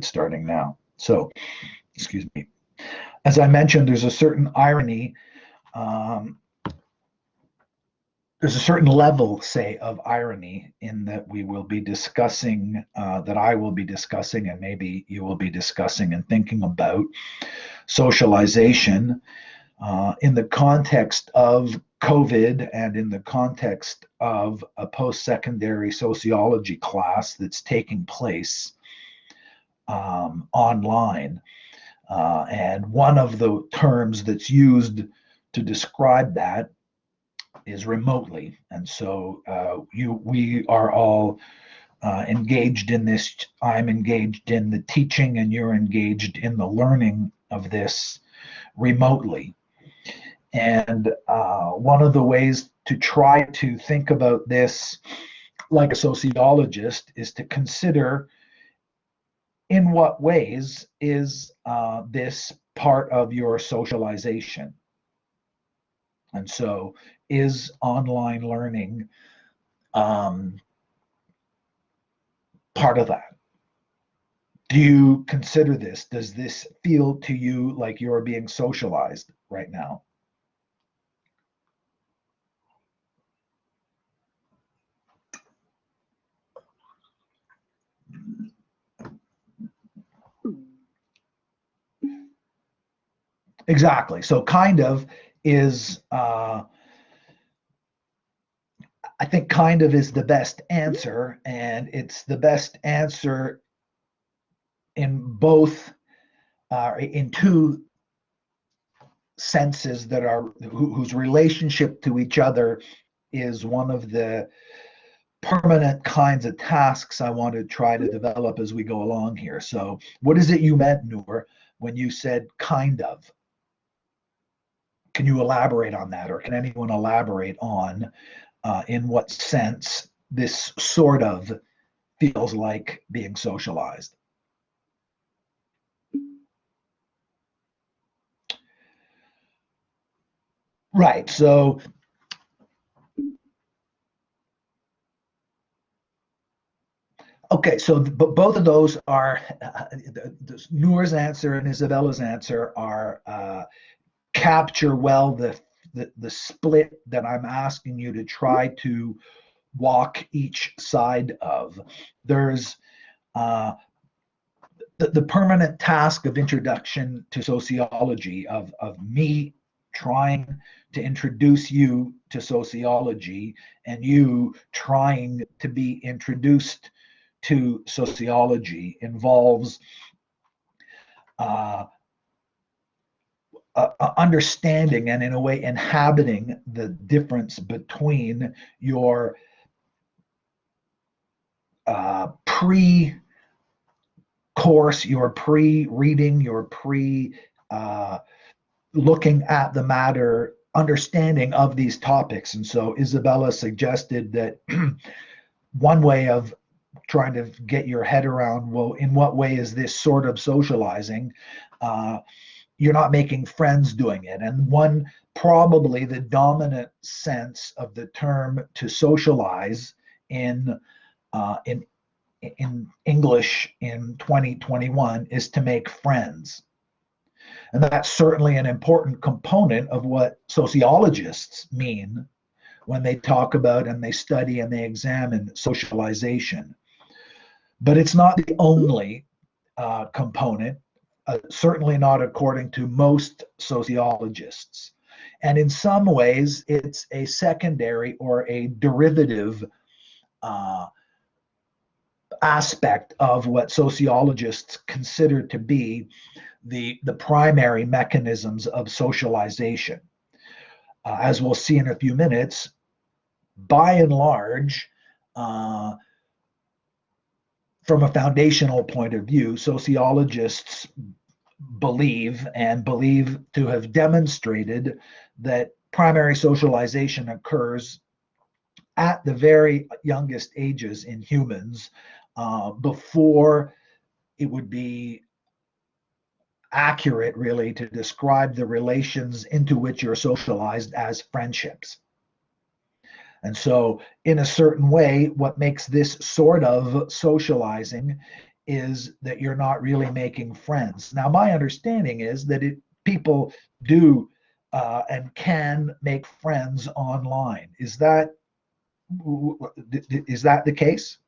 it starting now. So, excuse me. As I mentioned, there's a certain irony. There's a certain level, say, of irony in that we will be discussing, that I will be discussing, and maybe you will be discussing and thinking about socialization in the context of COVID and in the context of a post-secondary sociology class that's taking place online. And one of the terms that's used to describe that is remotely. And so we are all engaged in this. I'm engaged in the teaching and you're engaged in the learning of this remotely. And one of the ways to try to think about this like a sociologist is to consider in what ways is this part of your socialization. And so is online learning part of that? Do you consider this? Does this feel to you like you're being socialized right now? Exactly. So kind of is, I think kind of is the best answer, and it's the best answer in both, in two senses that are, whose relationship to each other is one of the permanent kinds of tasks I want to try to develop as we go along here. So what is it you meant, Noor, when you said kind of? Can you elaborate on that, or can anyone elaborate on in what sense this sort of feels like being socialized? Right. So, okay. So both of those are Noor's answer and Isabella's answer are capture well the split that I'm asking you to try to walk each side of. There's the permanent task of introduction to sociology, of me trying to introduce you to sociology and you trying to be introduced to sociology, involves understanding and, in a way, inhabiting the difference between your pre course, your pre reading, your pre looking at the matter understanding of these topics. And so Isabella suggested that one way of trying to get your head around, well, in what way is this sort of socializing? You're not making friends doing it. And one, probably the dominant sense of the term to socialize in English in 2021 is to make friends. And that's certainly an important component of what sociologists mean when they talk about and they study and they examine socialization. But it's not the only component, certainly not according to most sociologists. And in some ways, it's a secondary or a derivative aspect of what sociologists consider to be the primary mechanisms of socialization. As we'll see in a few minutes, by and large, from a foundational point of view, sociologists believe to have demonstrated that primary socialization occurs at the very youngest ages in humans, before it would be accurate, really, to describe the relations into which you're socialized as friendships. And so, in a certain way, what makes this sort of socializing is that you're not really making friends. Now, my understanding is that people do and can make friends online. Is that the case?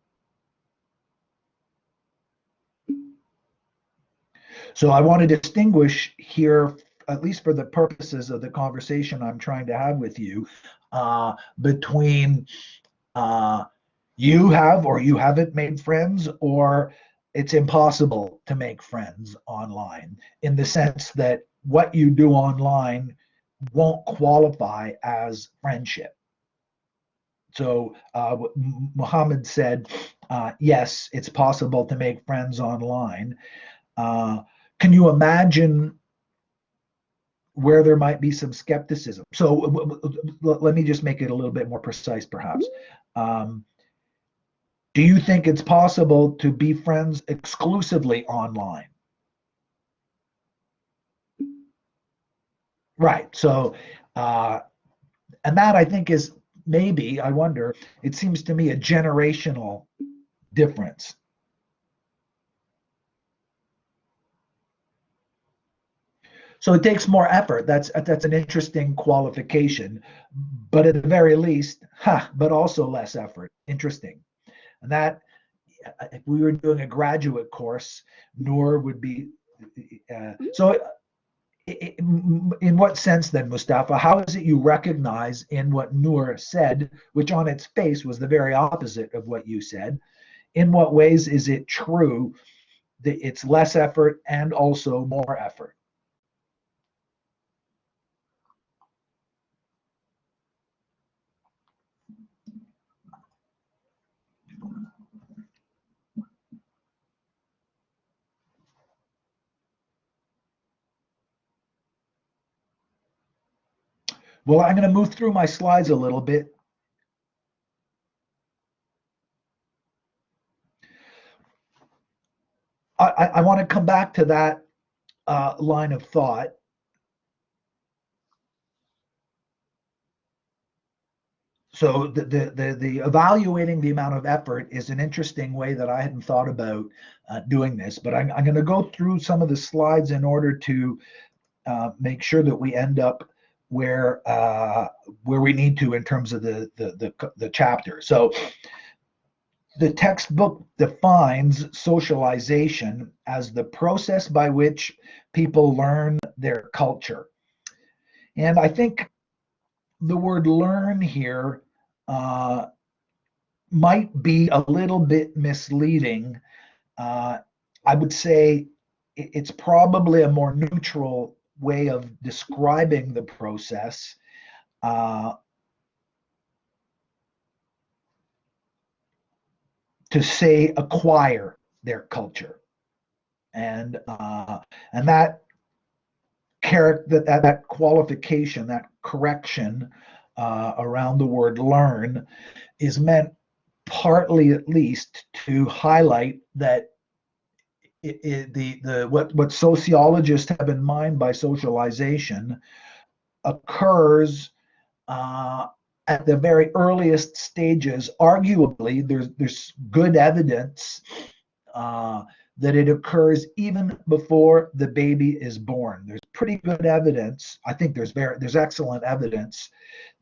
So I want to distinguish here, at least for the purposes of the conversation I'm trying to have with you, between uh, you have or you haven't made friends, or it's impossible to make friends online, in the sense that what you do online won't qualify as friendship. So Muhammad said, yes, it's possible to make friends online. Uh, can you imagine where there might be some skepticism? So let me just make it a little bit more precise, perhaps. Um, do you think it's possible to be friends exclusively online? Right. So, uh, and that I think is maybe, I wonder, it seems to me a generational difference. So it takes more effort. That's an interesting qualification, but at the very least, but also less effort. Interesting. And that, if we were doing a graduate course, Noor would be. So, in what sense then, Mustafa? How is it you recognize in what Noor said, which on its face was the very opposite of what you said? In what ways is it true that it's less effort and also more effort? Well, I'm going to move through my slides a little bit. I want to come back to that line of thought. So the evaluating the amount of effort is an interesting way that I hadn't thought about doing this. But I'm going to go through some of the slides in order to make sure that we end up where we need to in terms of the chapter. So the textbook defines socialization as the process by which people learn their culture. And I think the word learn here uh, might be a little bit misleading. Uh, I would say it's probably a more neutral way of describing the process. Uh, to say acquire their culture, and that qualification, that correction around the word learn, is meant partly, at least, to highlight that what sociologists have in mind by socialization occurs uh, at the very earliest stages. Arguably, there's good evidence uh, that it occurs even before the baby is born. There's pretty good evidence. I think there's excellent evidence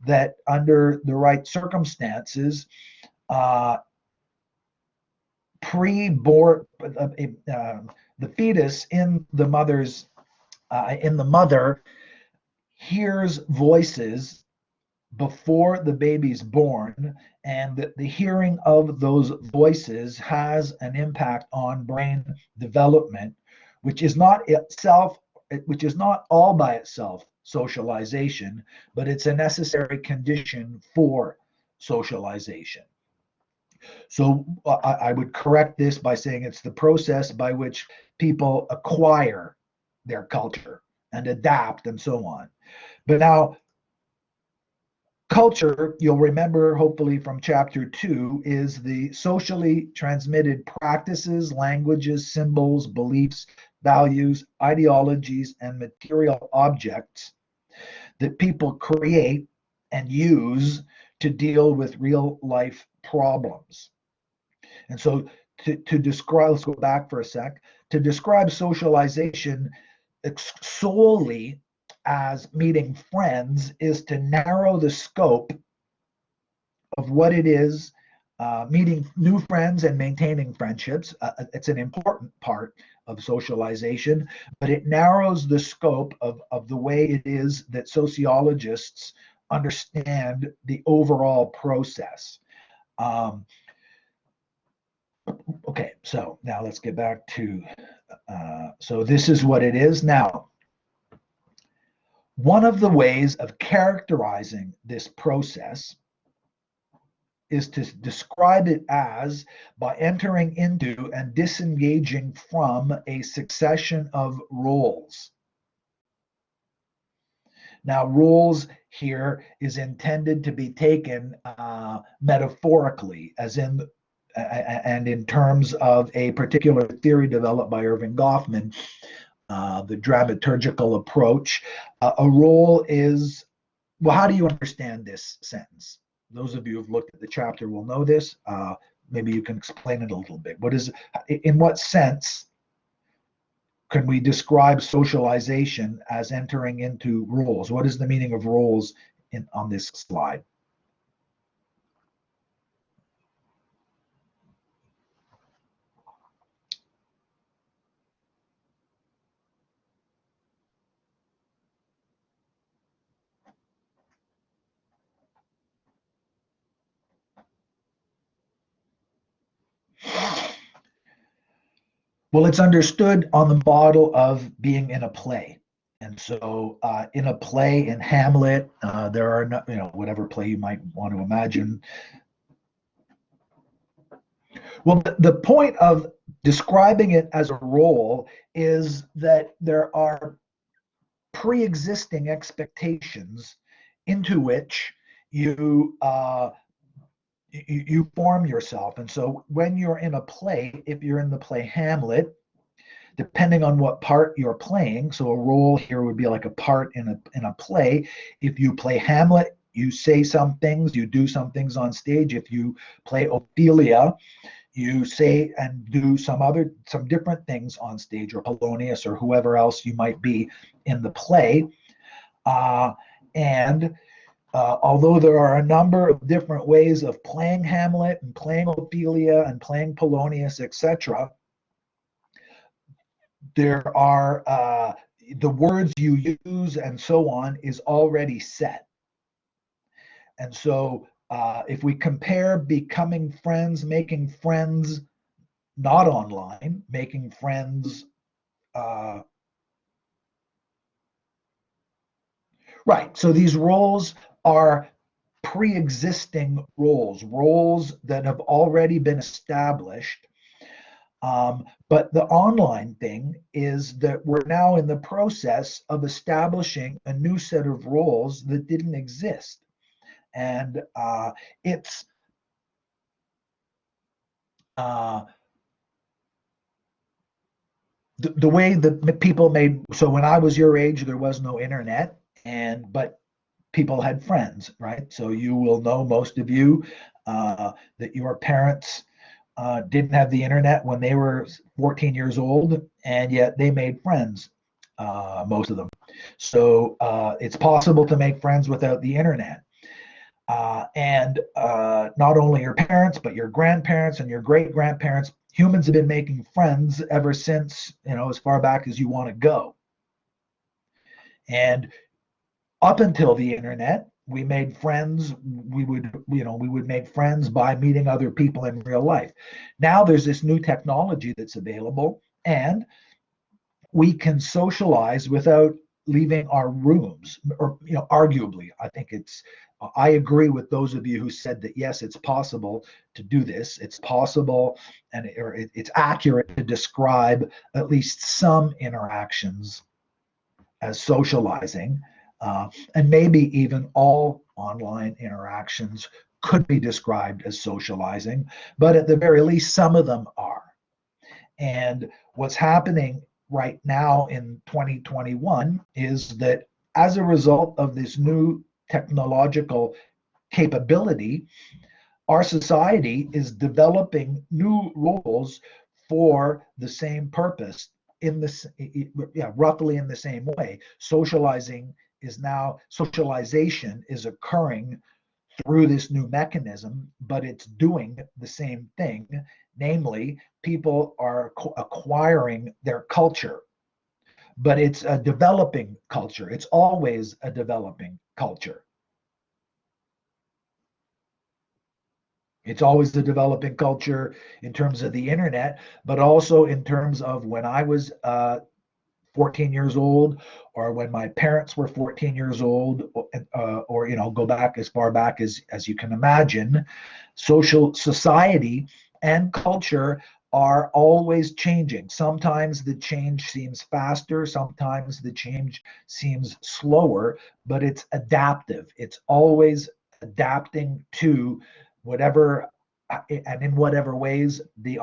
that under the right circumstances, uh, pre-born the fetus in the mother hears voices before the baby's born, and that the hearing of those voices has an impact on brain development, which is not all by itself socialization, but it's a necessary condition for socialization. So I would correct this by saying it's the process by which people acquire their culture and adapt and so on. But now, culture, you'll remember hopefully from chapter 2, is the socially transmitted practices, languages, symbols, beliefs, values, ideologies, and material objects that people create and use to deal with real life problems. And so to describe, let's go back for a sec, to describe socialization solely as meeting friends is to narrow the scope of what it is, meeting new friends and maintaining friendships. It's an important part of socialization, but it narrows the scope of the way it is that sociologists understand the overall process. Okay, so now let's get back to, so this is what it is. Now, one of the ways of characterizing this process is to describe it as by entering into and disengaging from a succession of roles. Now, roles here is intended to be taken metaphorically, as in, and in terms of a particular theory developed by Erving Goffman, the dramaturgical approach. A role is, well, how do you understand this sentence? Those of you who've looked at the chapter will know this. Maybe you can explain it a little bit. In what sense can we describe socialization as entering into roles? What is the meaning of roles on this slide? Well, it's understood on the model of being in a play. And so in a play, in Hamlet, there are, whatever play you might want to imagine. Well, the point of describing it as a role is that there are pre-existing expectations into which you form yourself. And so when you're in a play, if you're in the play Hamlet, depending on what part you're playing, so a role here would be like a part in a play. If you play Hamlet, you say some things, you do some things on stage. If you play Ophelia, you say and do some different things on stage, or Polonius, or whoever else you might be in the play. Although there are a number of different ways of playing Hamlet and playing Ophelia and playing Polonius, etc., there are the words you use and so on is already set. And so if we compare becoming friends, making friends not online, making friends right. So these roles are pre-existing roles that have already been established. But the online thing is that we're now in the process of establishing a new set of roles that didn't exist. And it's the way that people made, so when I was your age, there was no internet, but people had friends, right? So you will know, most of you, that your parents didn't have the internet when they were 14 years old, and yet they made friends, most of them. So it's possible to make friends without the internet. And not only your parents, but your grandparents and your great-grandparents, humans have been making friends ever since, as far back as you want to go. And up until the internet, we made friends. We would make friends by meeting other people in real life. Now there's this new technology that's available, and we can socialize without leaving our rooms. Or, arguably, I agree with those of you who said that yes, it's possible to do this. It's possible, and it's accurate to describe at least some interactions as socializing. And maybe even all online interactions could be described as socializing, but at the very least, some of them are. And what's happening right now in 2021 is that as a result of this new technological capability, our society is developing new roles for the same purpose in this, yeah, roughly in the same way. Socialization is occurring through this new mechanism, but it's doing the same thing. Namely, people are acquiring their culture, but it's a developing culture. It's always a developing culture. It's always the developing culture in terms of the internet, but also in terms of when I was 14 years old, or when my parents were 14 years old, or go back as far back as you can imagine. Social society and culture are always changing. Sometimes the change seems faster, sometimes the change seems slower, but it's adaptive. It's always adapting to whatever and in whatever ways the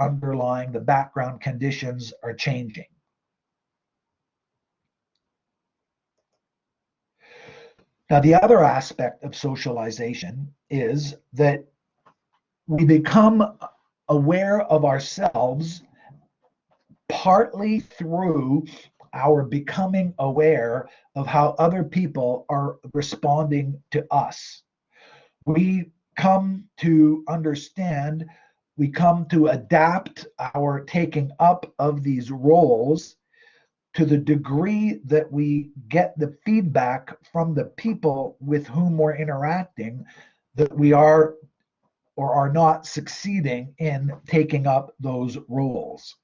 background conditions are changing. Now, the other aspect of socialization is that we become aware of ourselves partly through our becoming aware of how other people are responding to us. We come to understand, we come to adapt our taking up of these roles to the degree that we get the feedback from the people with whom we're interacting that we are or are not succeeding in taking up those roles.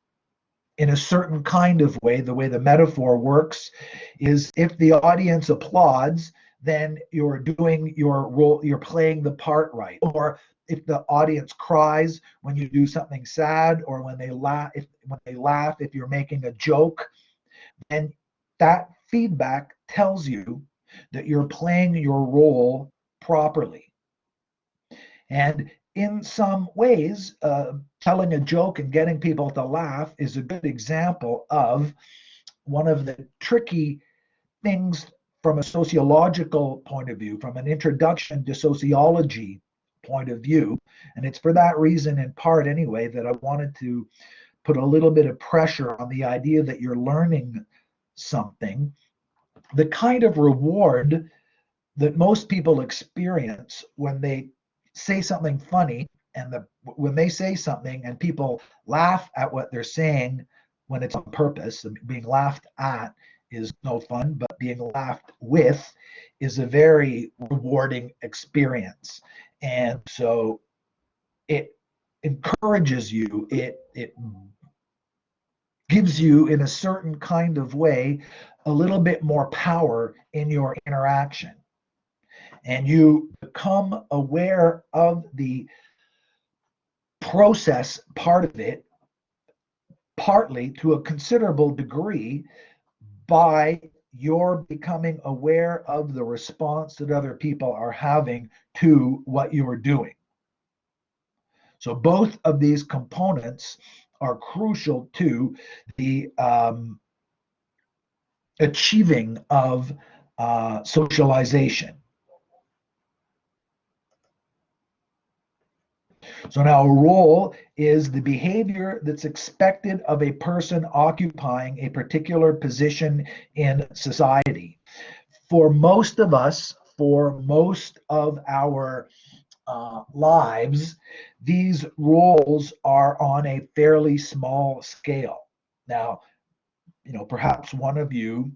In a certain kind of way, the way the metaphor works is if the audience applauds, then you're doing your role, you're playing the part right. Or if the audience cries when you do something sad, or when they laugh, if you're making a joke, and that feedback tells you that you're playing your role properly. And in some ways, telling a joke and getting people to laugh is a good example of one of the tricky things from a sociological point of view, from an introduction to sociology point of view. And it's for that reason, in part anyway, that I wanted to put a little bit of pressure on the idea that you're learning something. The kind of reward that most people experience when they say something funny, and when they say something and people laugh at what they're saying when it's on purpose. Being laughed at is no fun, but being laughed with is a very rewarding experience. And so it encourages you, it gives you, in a certain kind of way, a little bit more power in your interaction. And you become aware of the process part of it, partly to a considerable degree, by your becoming aware of the response that other people are having to what you are doing. So both of these components are crucial to the achieving of socialization. So now a role is the behavior that's expected of a person occupying a particular position in society. For most of us, for most of our lives, these roles are on a fairly small scale. Now, perhaps one of you,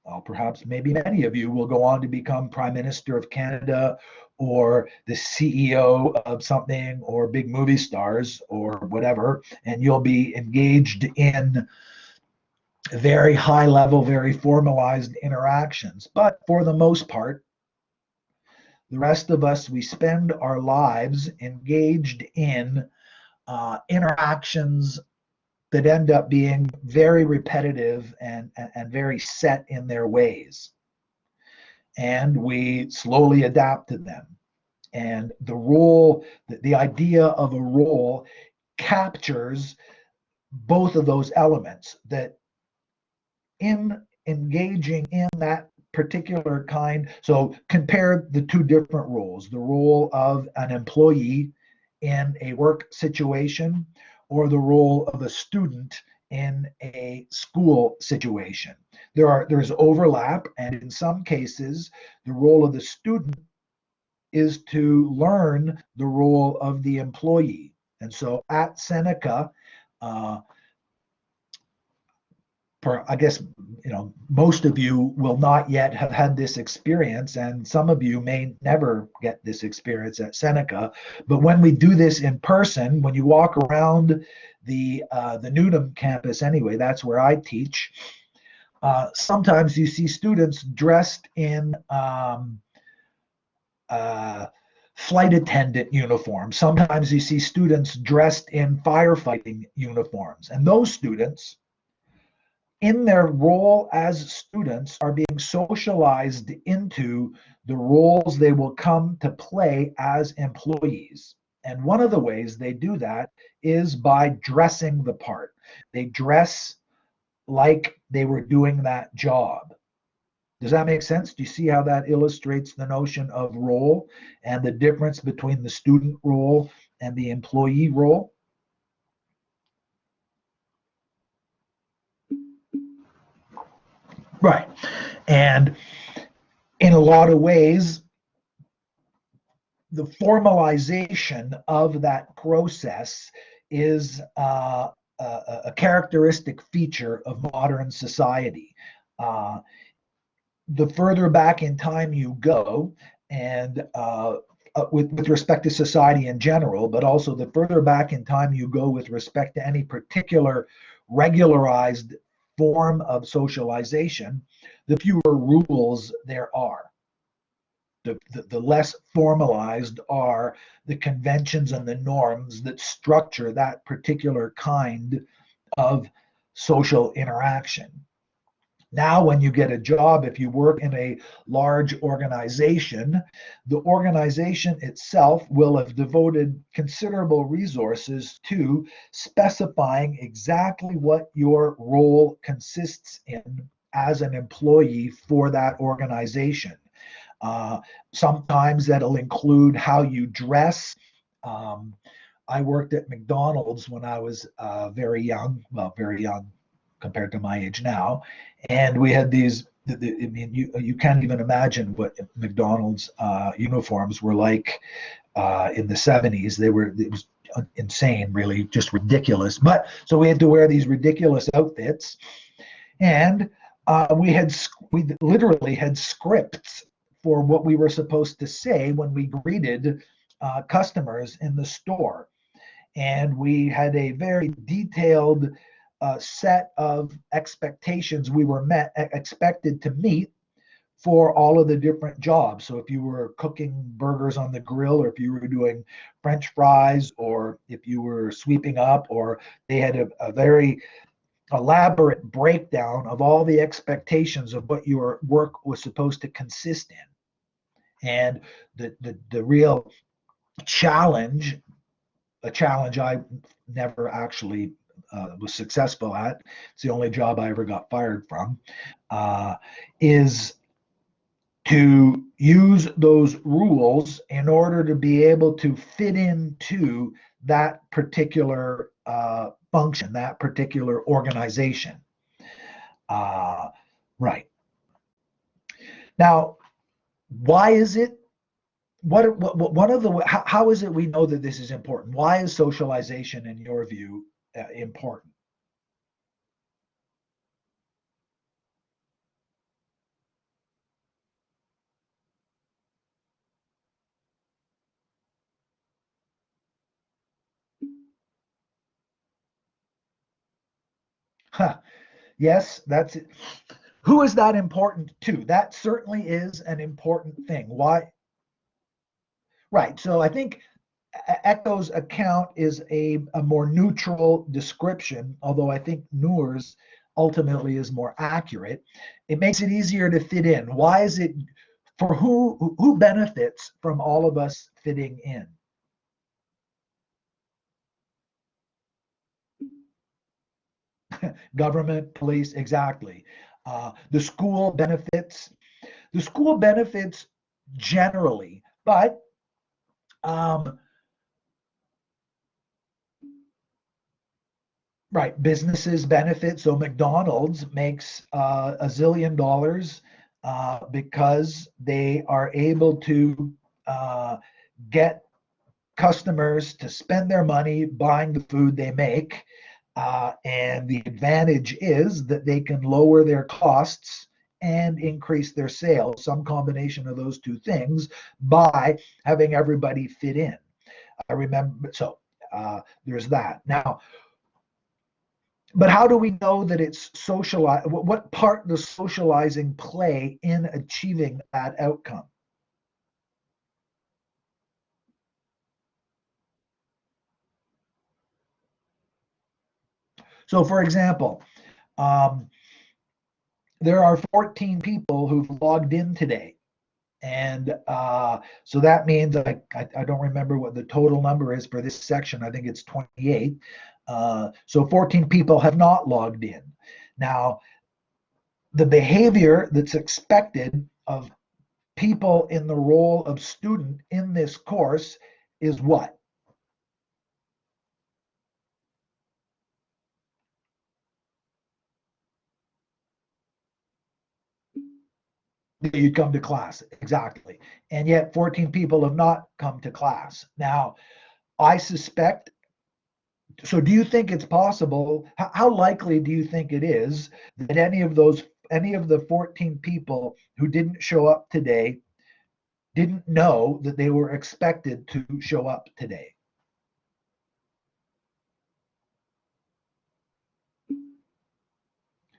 well, perhaps maybe many of you, will go on to become Prime Minister of Canada, or the CEO of something, or big movie stars, or whatever, and you'll be engaged in very high level, very formalized interactions. But for the most part, the rest of us, we spend our lives engaged in interactions that end up being very repetitive and very set in their ways. And we slowly adapt to them. And the role, the idea of a role captures both of those elements, that in engaging in that particular kind, so compare the two different roles, the role of an employee in a work situation or the role of a student in a school situation. There's overlap, and in some cases, the role of the student is to learn the role of the employee. And so at Seneca, uh, I guess most of you will not yet have had this experience, and some of you may never get this experience at Seneca. But when we do this in person, when you walk around the Newnham campus, anyway, that's where I teach. Sometimes you see students dressed in flight attendant uniforms. Sometimes you see students dressed in firefighting uniforms, and those students, in their role as students, are being socialized into the roles they will come to play as employees. And one of the ways they do that is by dressing the part. They dress like they were doing that job. Does that make sense? Do you see how that illustrates the notion of role and the difference between the student role and the employee role? Right. And in a lot of ways, the formalization of that process is a characteristic feature of modern society. The further back in time you go, and with respect to society in general, but also the further back in time you go with respect to any particular regularized form of socialization, the fewer rules there are. The less formalized are the conventions and the norms that structure that particular kind of social interaction. Now, when you get a job, if you work in a large organization, the organization itself will have devoted considerable resources to specifying exactly what your role consists in as an employee for that organization. Sometimes that'll include how you dress. I worked at McDonald's when I was very young, well, very young compared to my age now, and we had these. I mean, you can't even imagine what McDonald's uniforms were like in the 70s. It was insane, really, just ridiculous. But so we had to wear these ridiculous outfits, and we literally had scripts for what we were supposed to say when we greeted customers in the store. And we had a very detailed set of expectations we were expected to meet for all of the different jobs. So if you were cooking burgers on the grill, or if you were doing French fries, or if you were sweeping up, or they had a very elaborate breakdown of all the expectations of what your work was supposed to consist in. And the real challenge, a challenge I never actually was successful at, it's the only job I ever got fired from, is to use those rules in order to be able to fit into that particular function, that particular organization. Right. Now, why is it? One of the how is it we know that this is important? Why is socialization, in your view, important? Huh. Yes, that's it. Who is that important to? That certainly is an important thing. Why? Right. So I think Echo's account is a more neutral description, although I think Noor's ultimately is more accurate. It makes it easier to fit in. Why is it for who benefits from all of us fitting in? Government, police, exactly. The school benefits. The school benefits generally, but um, Right, businesses benefit. So McDonald's makes $1 zillion because they are able to uh, get customers to spend their money buying the food they make. And the advantage is that they can lower their costs and increase their sales, some combination of those two things, by having everybody fit in. I remember, so there's that. Now, but how do we know that it's socialized? What part does socializing play in achieving that outcome? So, for example, um, there are 14 people who've logged in today. And so that means I don't remember what the total number is for this section. I think it's 28. So 14 people have not logged in. Now, the behavior that's expected of people in the role of student in this course is what? You come to class, exactly. And yet 14 people have not come to class. Now, I suspect, so do you think it's possible? How likely do you think it is that any of the 14 people who didn't show up today didn't know that they were expected to show up today?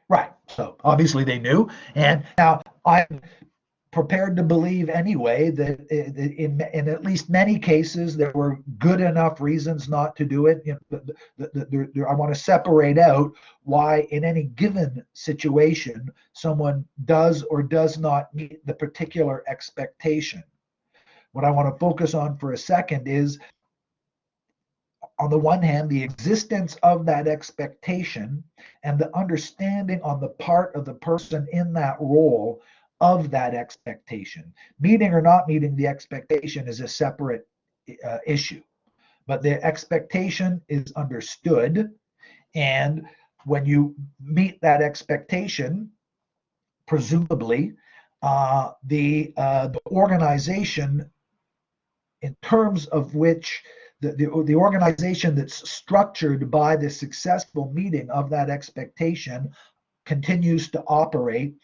Right. So obviously they knew. And now I'm prepared to believe anyway that in at least many cases there were good enough reasons not to do it. You know, I want to separate out why in any given situation someone does or does not meet the particular expectation. What I want to focus on for a second is, on the one hand, the existence of that expectation and the understanding on the part of the person in that role of that expectation. Meeting or not meeting the expectation is a separate issue, but the expectation is understood. And when you meet that expectation, presumably, the organization in terms of which the organization that's structured by the successful meeting of that expectation continues to operate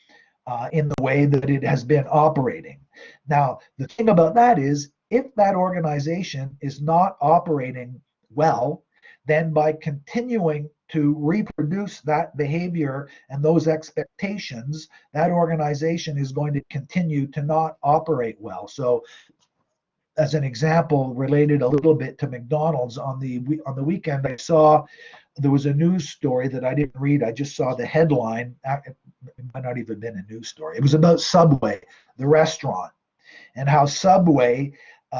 in the way that it has been operating. Now, the thing about that is, if that organization is not operating well, then by continuing to reproduce that behavior and those expectations, that organization is going to continue to not operate well. So as an example, related a little bit to McDonald's, on the weekend, I saw there was a news story that I didn't read. I just saw the headline. It might not even been a news story. It was about Subway, the restaurant, and how Subway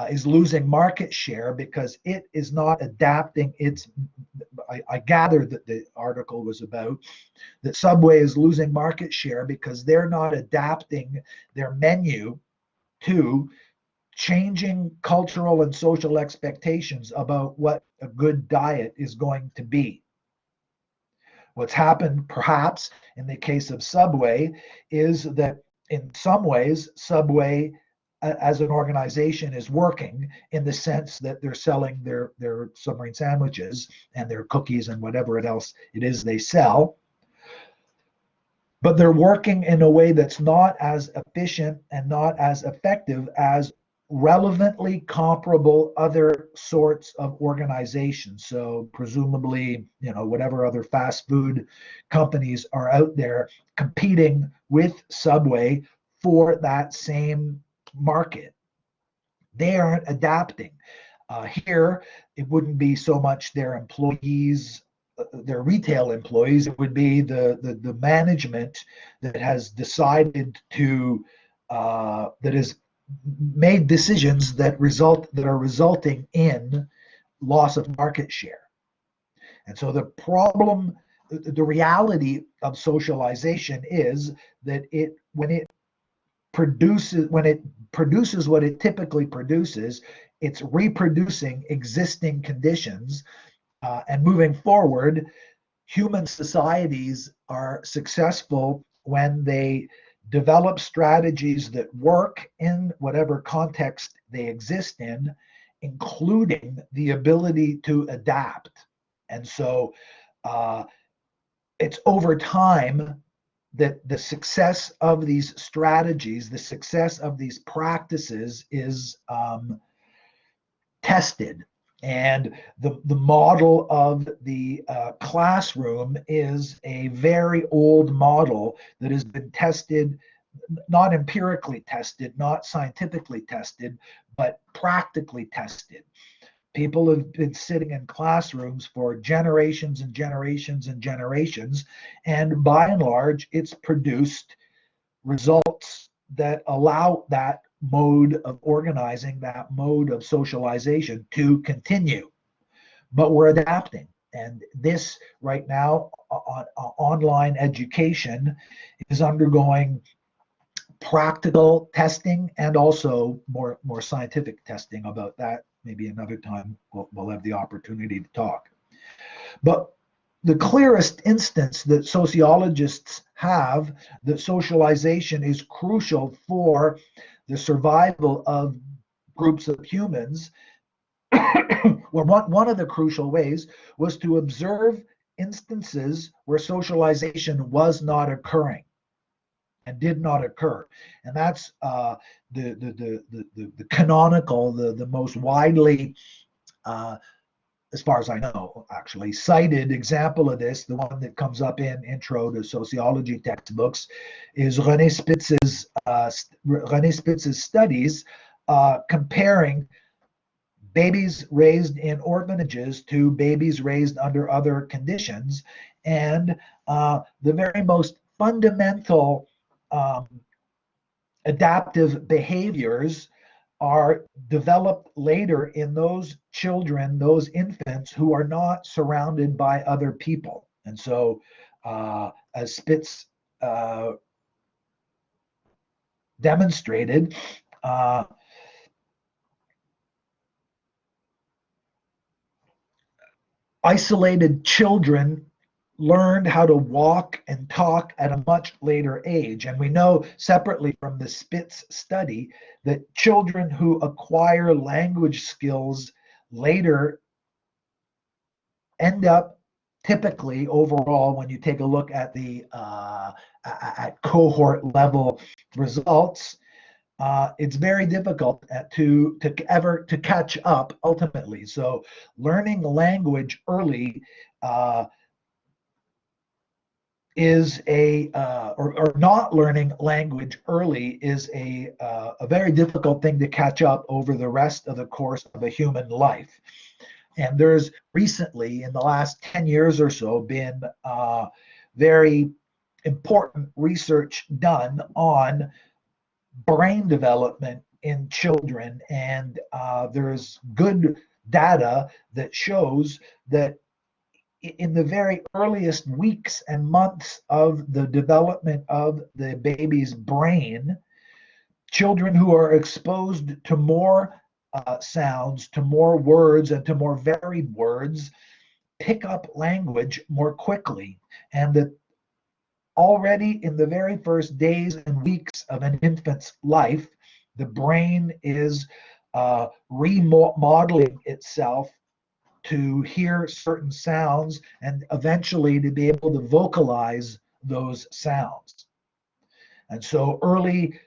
is losing market share because it is not adapting its. I gathered that the article was about that Subway is losing market share because they're not adapting their menu to changing cultural and social expectations about what a good diet is going to be. What's happened, perhaps, in the case of Subway, is that in some ways, Subway as an organization is working in the sense that they're selling their submarine sandwiches and their cookies and whatever else it is they sell. But they're working in a way that's not as efficient and not as effective as relevantly comparable other sorts of organizations. So presumably, whatever other fast food companies are out there competing with Subway for that same market. They aren't adapting. Here, it wouldn't be so much their employees, their retail employees. It would be the management that has decided to that has made decisions that are resulting in loss of market share. And so the reality of socialization is that when it produces what it typically produces, it's reproducing existing conditions, and moving forward, human societies are successful when they develop strategies that work in whatever context they exist in, including the ability to adapt. And so uh, it's over time that the success of these strategies, the success of these practices is tested. And the model of the classroom is a very old model that has been tested, not empirically tested, not scientifically tested, but practically tested. People have been sitting in classrooms for generations and generations and generations, and by and large, it's produced results that allow that mode of organizing, that mode of socialization to continue. But we're adapting. And this right now, online education is undergoing practical testing and also more scientific testing. About that maybe another time we'll have the opportunity to talk. But the clearest instance that sociologists have that socialization is crucial for the survival of groups of humans, well, one of the crucial ways was to observe instances where socialization was not occurring and did not occur. And that's the canonical, the most widely, as far as I know, actually cited example of this, the one that comes up in Intro to Sociology textbooks, is René Spitz's studies comparing babies raised in orphanages to babies raised under other conditions. And the very most fundamental adaptive behaviors are developed later in those children, those infants who are not surrounded by other people. And so, as Spitz demonstrated, isolated children learned how to walk and talk at a much later age. And we know separately from the Spitz study that children who acquire language skills later end up typically overall, when you take a look at the at cohort level results, it's very difficult to ever to catch up ultimately. So learning language early is or not learning language early is a very difficult thing to catch up over the rest of the course of a human life. And there's recently, in the last 10 years or so, been very important research done on brain development in children. And there's good data that shows that in the very earliest weeks and months of the development of the baby's brain, children who are exposed to more sounds, to more words, and to more varied words pick up language more quickly. And that already in the very first days and weeks of an infant's life, the brain is remodeling itself to hear certain sounds and eventually to be able to vocalize those sounds. And so early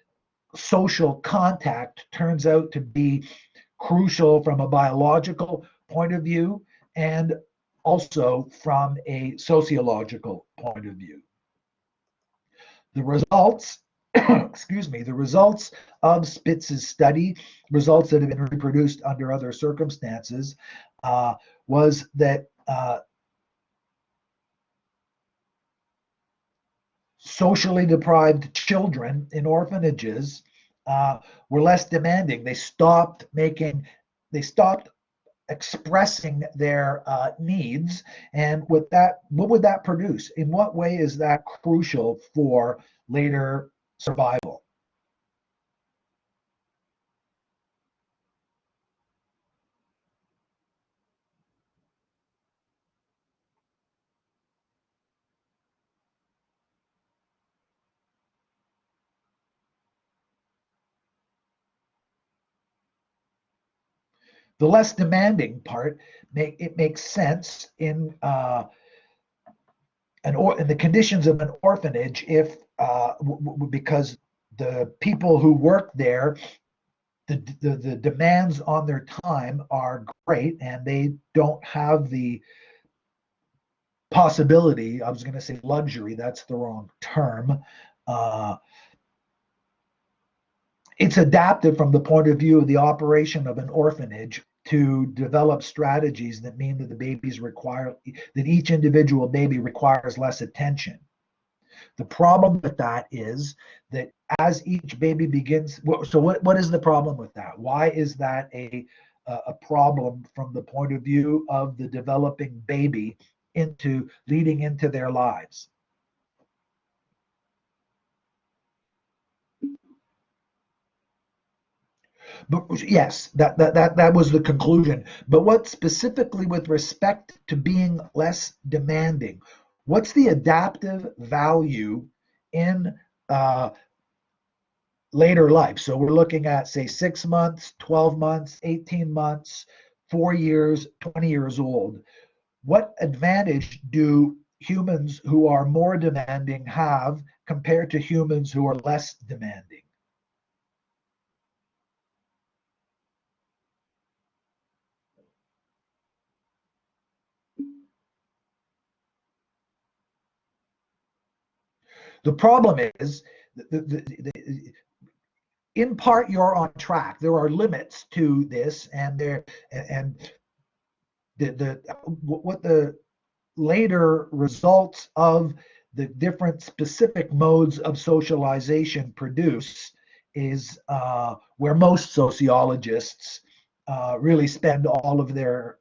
social contact turns out to be crucial from a biological point of view and also from a sociological point of view. The results, excuse me, the results of Spitz's study, results that have been reproduced under other circumstances, was that socially deprived children in orphanages were less demanding. They stopped expressing their needs. And with that, what would that produce? In what way is that crucial for later survival? The less demanding part, it makes sense in in the conditions of an orphanage, if because the people who work there, the demands on their time are great, and they don't have the possibility, I was going to say luxury, that's the wrong term. It's adapted from the point of view of the operation of an orphanage to develop strategies that mean that the babies require, that each individual baby requires less attention. The problem with that is that as each baby begins, so what is the problem with that? Why is that a problem from the point of view of the developing baby into leading into their lives? But yes, that was the conclusion. But what specifically with respect to being less demanding? What's the adaptive value in later life? So we're looking at, say, 6 months, 12 months, 18 months, 4 years, 20 years old. What advantage do humans who are more demanding have compared to humans who are less demanding? The problem is, in part, you're on track. There are limits to this, and what the later results of the different specific modes of socialization produce is where most sociologists really spend all of the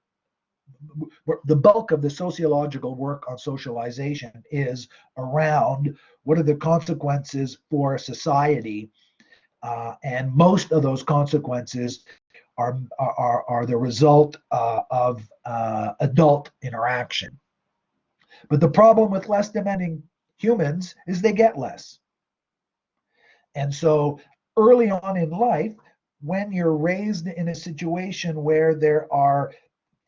bulk of the sociological work on socialization is around what are the consequences for society, and most of those consequences are the result of adult interaction. But the problem with less demanding humans is they get less. And so early on in life, when you're raised in a situation where there are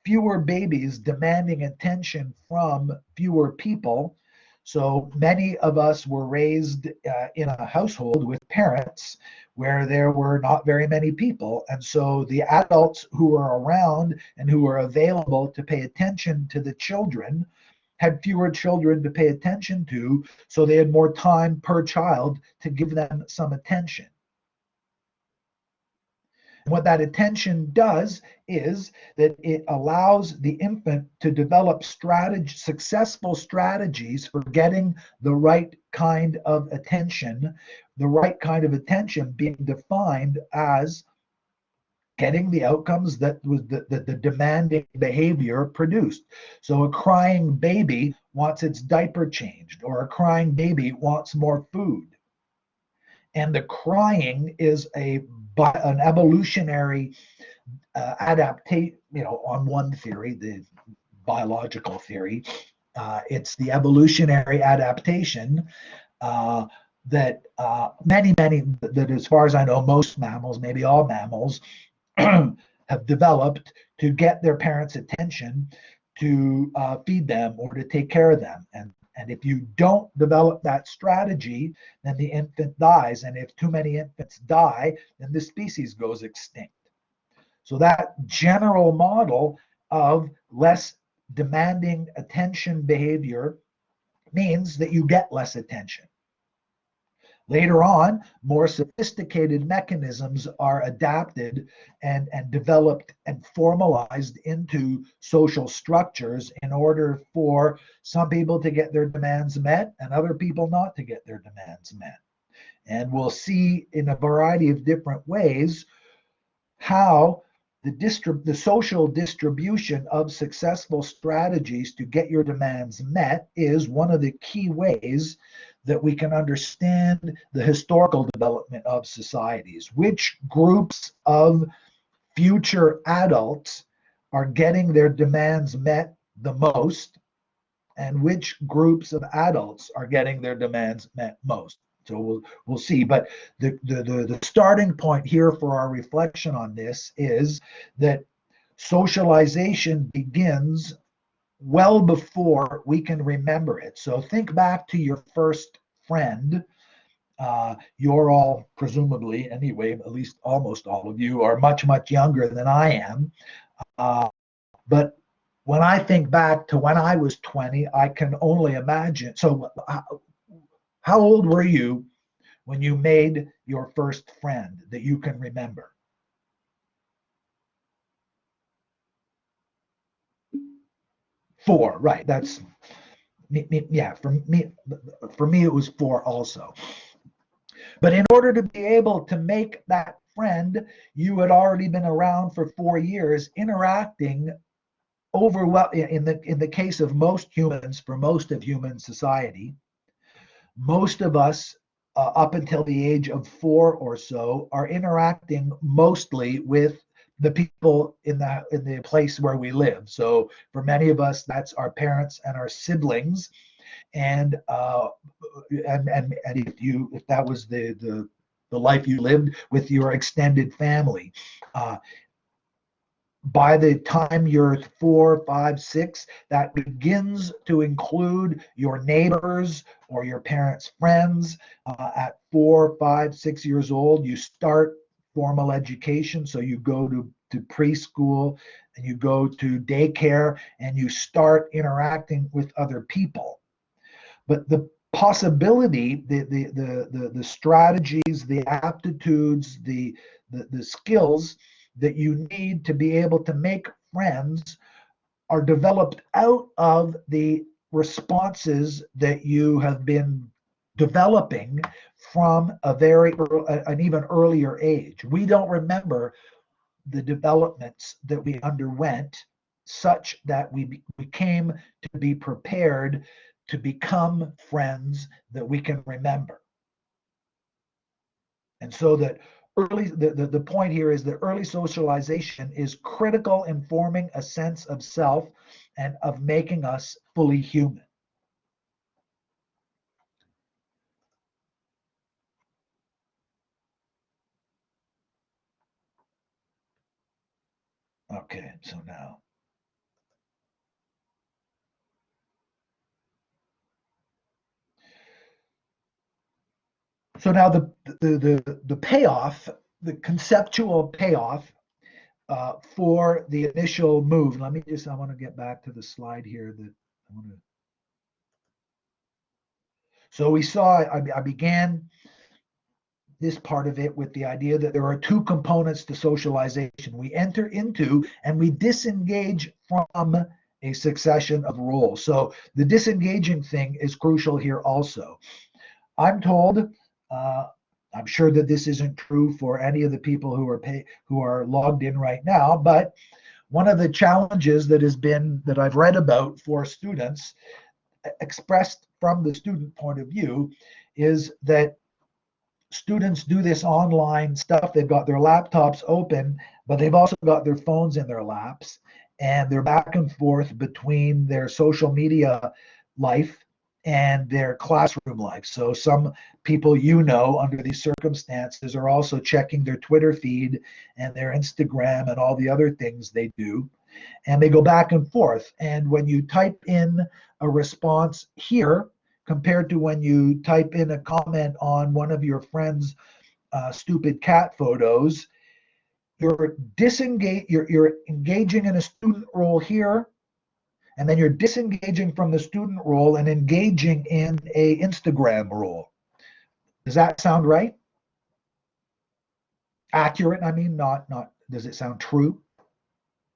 fewer babies demanding attention from fewer people, so many of us were raised in a household with parents where there were not very many people. And so the adults who were around and who were available to pay attention to the children had fewer children to pay attention to, so they had more time per child to give them some attention. And what that attention does is that it allows the infant to develop successful strategies for getting the right kind of attention, the right kind of attention being defined as getting the outcomes that was the demanding behavior produced. So a crying baby wants its diaper changed, or a crying baby wants more food. And the crying is an evolutionary adaptation, on one theory, the biological theory, it's the evolutionary adaptation that that as far as I know, most mammals, maybe all mammals, have developed to get their parents' attention, to feed them or to take care of them. And if you don't develop that strategy, then the infant dies. And if too many infants die, then the species goes extinct. So that general model of less demanding attention behavior means that you get less attention. Later on, more sophisticated mechanisms are adapted and developed and formalized into social structures in order for some people to get their demands met and other people not to get their demands met. And we'll see in a variety of different ways how the social distribution of successful strategies to get your demands met is one of the key ways that we can understand the historical development of societies. Which groups of future adults are getting their demands met the most, and which groups of adults are getting their demands met most. So we'll see. But the starting point here for our reflection on this is that socialization begins well before we can remember it. So think back to your first friend. You're all, presumably, anyway, at least almost all of you, are much, much younger than I am. But when I think back to when I was 20, I can only imagine. So, how old were you when you made your first friend that you can remember? 4, right? That's yeah. For me, it was 4 also. But in order to be able to make that friend, you had already been around for 4 years, interacting over, well, in the case of most humans, for most of human society, most of us, up until the age of 4 or so, are interacting mostly with the people in the place where we live. So for many of us, that's our parents and our siblings, and if that was the life you lived, with your extended family. Uh, by the time you're 4, 5, 6, that begins to include your neighbors or your parents' friends. At 4, 5, 6 years old, you start formal education. So you go to preschool and you go to daycare and you start interacting with other people. But the possibility, the strategies, the aptitudes, the skills that you need to be able to make friends are developed out of the responses that you have been developing from an even earlier age. We don't remember the developments that we underwent such that we came to be prepared to become friends that we can remember. And so that the point here is that early socialization is critical in forming a sense of self and of making us fully human. Okay, so now the payoff, the conceptual payoff, for the initial move. I want to get back to the slide here that I want to. So we saw, I began this part of it with the idea that there are 2 components to socialization. We enter into and we disengage from a succession of roles. So the disengaging thing is crucial here also. I'm told, I'm sure that this isn't true for any of the people who are logged in right now, but one of the challenges that I've read about for students, expressed from the student point of view, is that students do this online stuff. They've got their laptops open, but they've also got their phones in their laps, and they're back and forth between their social media life and their classroom life. So some people, under these circumstances, are also checking their Twitter feed and their Instagram and all the other things they do. And they go back and forth. And when you type in a response here, compared to when you type in a comment on one of your friends' stupid cat photos, you're engaging in a student role here, and then you're disengaging from the student role and engaging in a Instagram role. Does that sound right? Accurate, I mean, not does it sound true?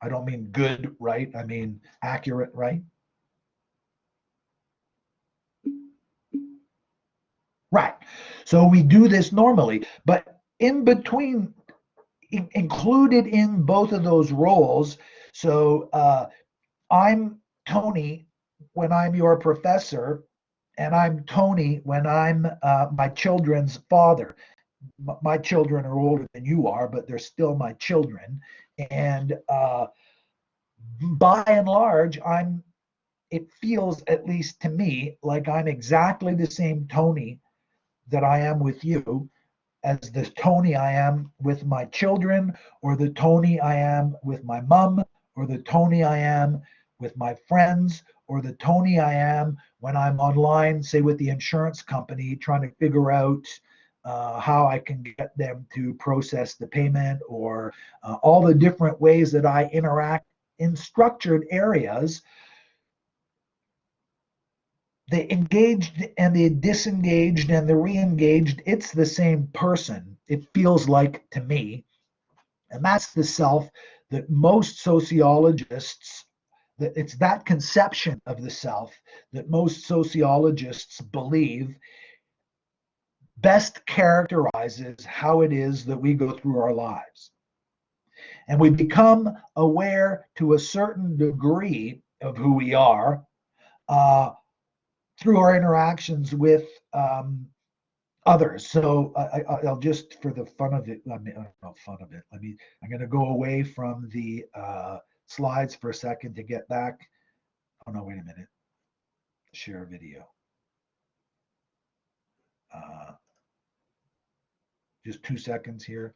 I don't mean good, right? I mean accurate, right? Right. So we do this normally, but in between, included in both of those roles. So I'm Tony when I'm your professor, and I'm Tony when I'm my children's father. My children are older than you are, but they're still my children. And by and large, it feels, at least to me, like I'm exactly the same Tony that I am with you as the Tony I am with my children, or the Tony I am with my mom, or the Tony I am with my friends, or the Tony I am when I'm online, say with the insurance company, trying to figure out how I can get them to process the payment, or all the different ways that I interact in structured areas. The engaged and the disengaged and the re-engaged, it's the same person, it feels like to me. And that's the self that most sociologists, that it's that conception of the self that most sociologists believe best characterizes how it is that we go through our lives. And we become aware to a certain degree of who we are through our interactions with others. So I'll just, for the fun of it, I mean, I don't know, fun of it. I'm going to go away from the slides for a second to get back. Oh no, wait a minute. Share video. Just 2 seconds here.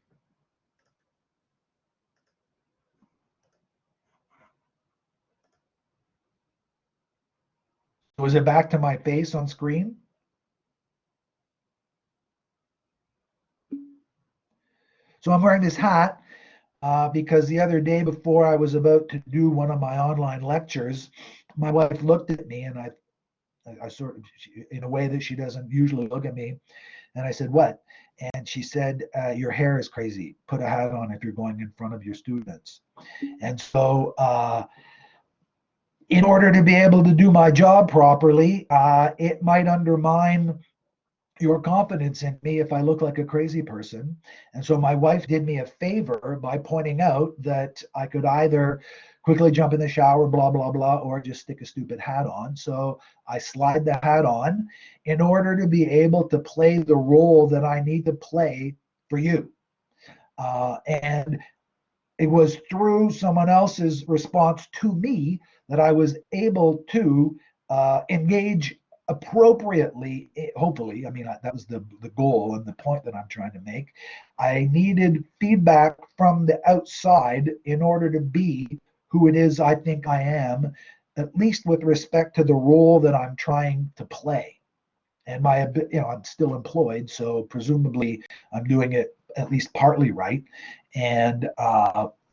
So is it back to my face on screen? So I'm wearing this hat because the other day, before I was about to do one of my online lectures, my wife looked at me, and I sort of, in a way that she doesn't usually look at me, and I said, "What?" And she said, "Your hair is crazy. Put a hat on if you're going in front of your students." And so, in order to be able to do my job properly, it might undermine your confidence in me if I look like a crazy person. And so my wife did me a favor by pointing out that I could either quickly jump in the shower, blah, blah, blah, or just stick a stupid hat on. So I slide the hat on in order to be able to play the role that I need to play for you. And it was through someone else's response to me that I was able to engage appropriately, hopefully. I mean, that was the goal and the point that I'm trying to make. I needed feedback from the outside in order to be who it is I think I am, at least with respect to the role that I'm trying to play. And I'm still employed, so presumably I'm doing it at least partly right. And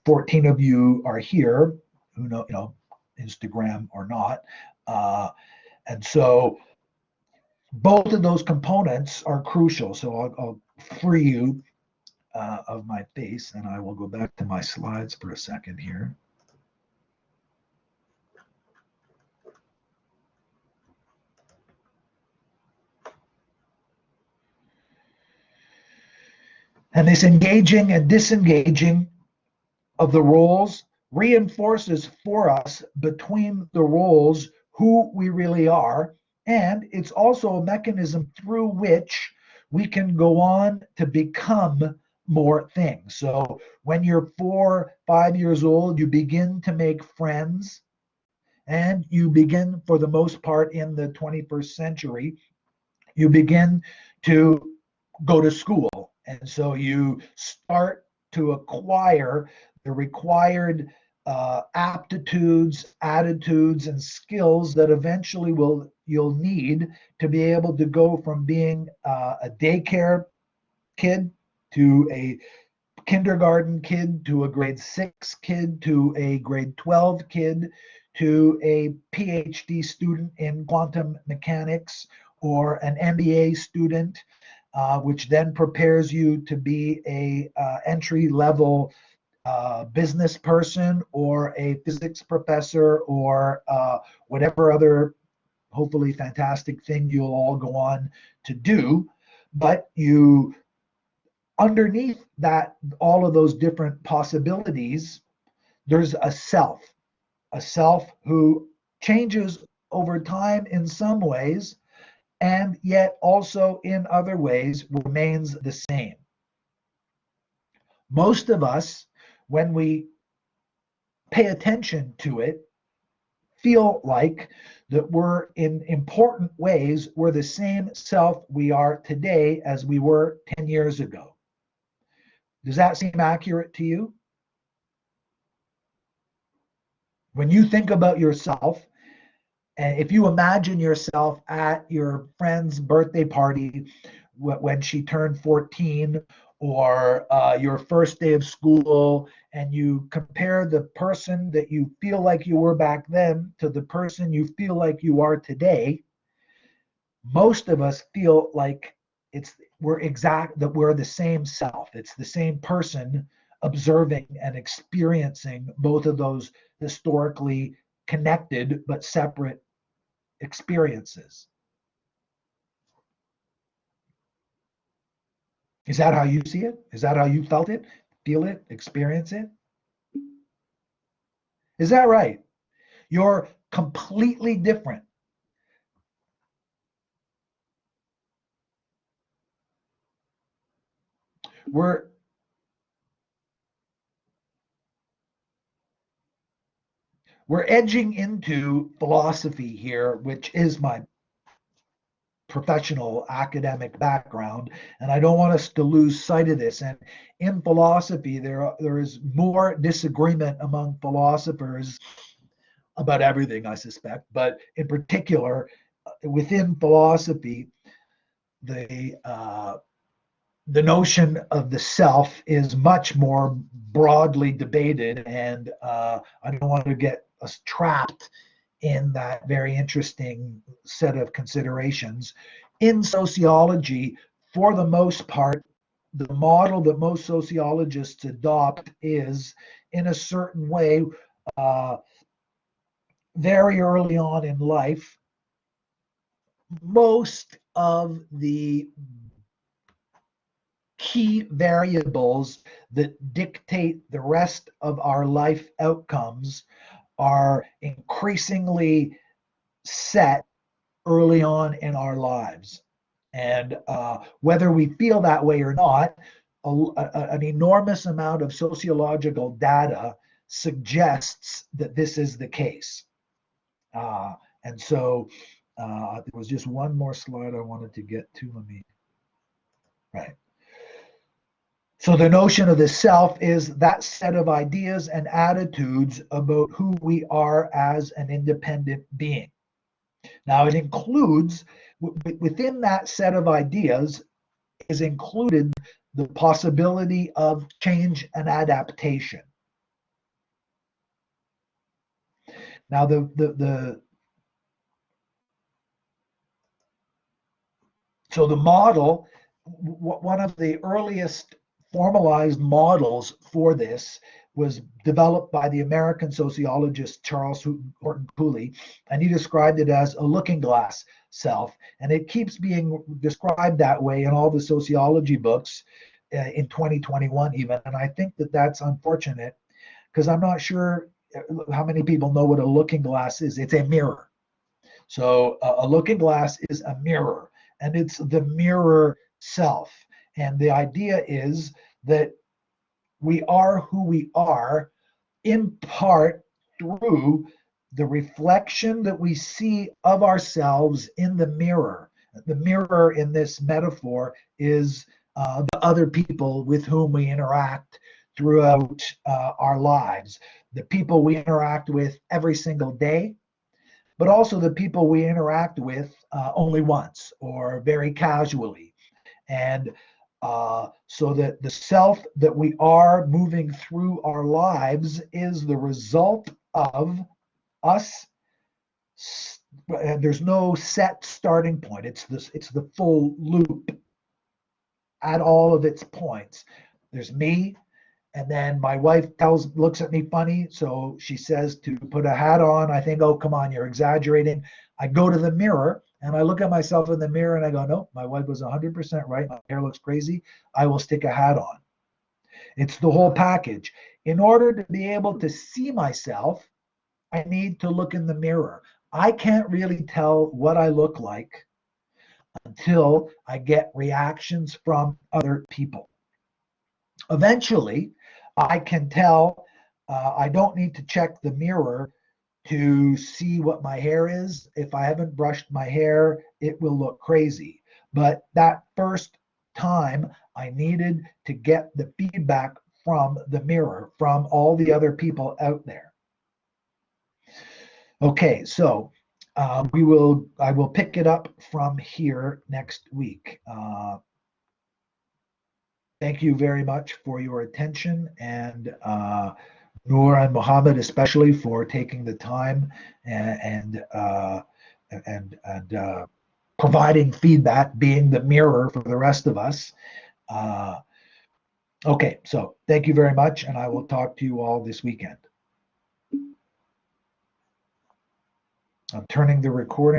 14 of you are here, who know, Instagram or not. And so both of those components are crucial. So I'll free you of my face, and I will go back to my slides for a second here. And this engaging and disengaging of the roles reinforces for us between the roles who we really are. And it's also a mechanism through which we can go on to become more things. So when you're 4, 5 years old, you begin to make friends, and you begin, for the most part in the 21st century, you begin to go to school. And so you start to acquire the required aptitudes, attitudes, and skills that eventually you'll need to be able to go from being a daycare kid to a kindergarten kid to a grade 6 kid to a grade 12 kid to a PhD student in quantum mechanics, or an MBA student, which then prepares you to be a entry level business person, or a physics professor, or whatever other hopefully fantastic thing you'll all go on to do. But you, underneath that, all of those different possibilities, there's a self who changes over time in some ways, and yet also in other ways remains the same. Most of us, when we pay attention to it, feel like that we're, in important ways, we're the same self we are today as we were 10 years ago. Does that seem accurate to you? When you think about yourself, and if you imagine yourself at your friend's birthday party when she turned 14, or your first day of school, and you compare the person that you feel like you were back then to the person you feel like you are today, most of us feel like we're the same self. It's the same person observing and experiencing both of those historically connected but separate experiences. Is that how you see it? Is that how you felt it, feel it, experience it? Is that right? You're completely different. We're we're edging into philosophy here, which is my professional academic background, and I don't want us to lose sight of this. And in philosophy, there is more disagreement among philosophers about everything, I suspect, but in particular, within philosophy, the uh, the notion of the self is much more broadly debated, and I don't want to get us trapped in that very interesting set of considerations. In sociology, for the most part, the model that most sociologists adopt is, in a certain way, uh, very early on in life, most of the key variables that dictate the rest of our life outcomes are increasingly set early on in our lives. And whether we feel that way or not, an enormous amount of sociological data suggests that this is the case. And so there was just one more slide I wanted to get to. Let me, right. So the notion of the self is that set of ideas and attitudes about who we are as an independent being. Now it includes, within that set of ideas is included the possibility of change and adaptation. Now so the model, one of the earliest formalized models for this was developed by the American sociologist Charles Horton Cooley, and he described it as a looking glass self. And it keeps being described that way in all the sociology books in 2021 even. And I think that that's unfortunate, because I'm not sure how many people know what a looking glass is. It's a mirror. So a looking glass is a mirror, and it's the mirror self. And the idea is that we are who we are in part through the reflection that we see of ourselves in the mirror. The mirror in this metaphor is the other people with whom we interact throughout our lives, the people we interact with every single day, but also the people we interact with only once or very casually. And so that the self that we are moving through our lives is the result of us. And there's no set starting point. It's the full loop at all of its points. There's me, and then my wife looks at me funny, so she says to put a hat on. I think, oh, come on, you're exaggerating. I go to the mirror and I look at myself in the mirror and I go, no, my wife was 100% right. My hair looks crazy. I will stick a hat on. It's the whole package. In order to be able to see myself, I need to look in the mirror. I can't really tell what I look like until I get reactions from other people. Eventually, I can tell. I don't need to check the mirror to see what my hair is. If I haven't brushed my hair, it will look crazy. But that first time, I needed to get the feedback from the mirror, from all the other people out there. Okay, so I will pick it up from here next week. Thank you very much for your attention, and Noor and Mohammed especially for taking the time and providing feedback, being the mirror for the rest of us. Uh, okay, so thank you very much, and I will talk to you all this weekend. I'm turning the recording.